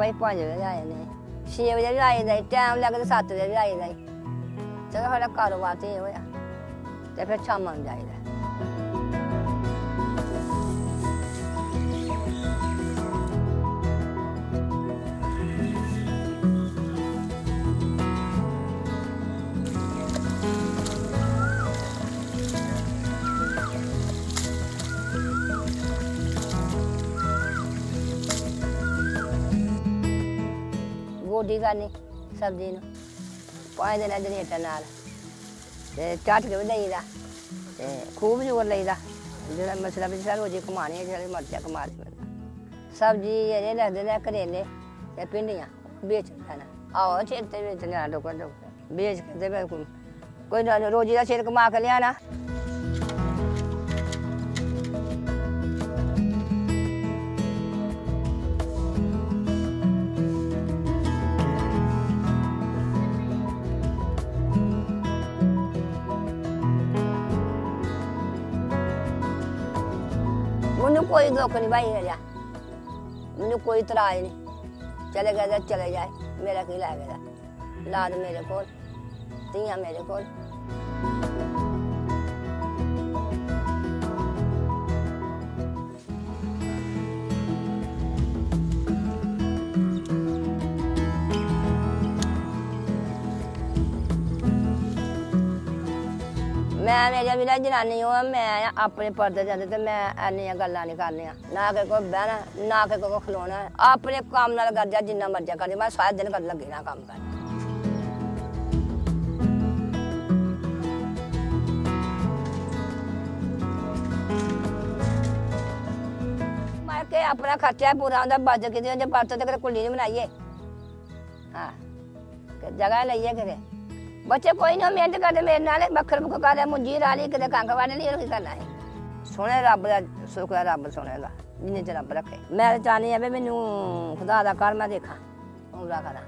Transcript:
भाई 5 बजे आ जाने 6 बजे भी आई जाए टाइम लगदा 7 बजे भी आई जाए चलो साडा कारोबार ते होया ते फिर शामां नूं जाईदा गोडी करनी सब्जी नूं 5 दिन जनरेटर नाल ते झट के भी लईदा ते खूब जोर लईदा जेह्ड़ा मसला भी रोजी कमानी है जेह्ड़ी मर्जी कमा सब्जी जेह्ड़े लगदे ने करेले ते भिंडियां बेच लैना आओ सिर ते बेच लैना डोकर डोकर बेच के ते कोई रोजी का सिर कमा के लियाना मैनू कोई दुख नहीं भाई मेरा मैनू कोई तराज नहीं चले गए तो चले जाए मेरा की लै गया लाद मेरे को धियां मेरे को मैं मेरिया भी जनानी हो मैं अपने पर्दे जाते तो मैं इन्नियां गल्लां नहीं करनियां ना कि कोई बहना ना कि कोई खलोना अपने कम्म नाल कर जा जिन्ना मर्जी कर मैं सारे दिन कर लगी ना कम्म कर मैं के अपना खर्चा पूरा होंदा बच के बरत ते कुल्ली नहीं बनाइए हाँ जगह लईए कि बच्चे कोई नहीं मेहनत करते मेरे नाल बखर बुख कर मुंजी राली कि कंक वाले नहीं की करना है सोने रब का सुख है रब सोने का जिन्ने च रब रखे मैं चाहनी है भी मैनू खुदा का घर मैं देखा उमरा करा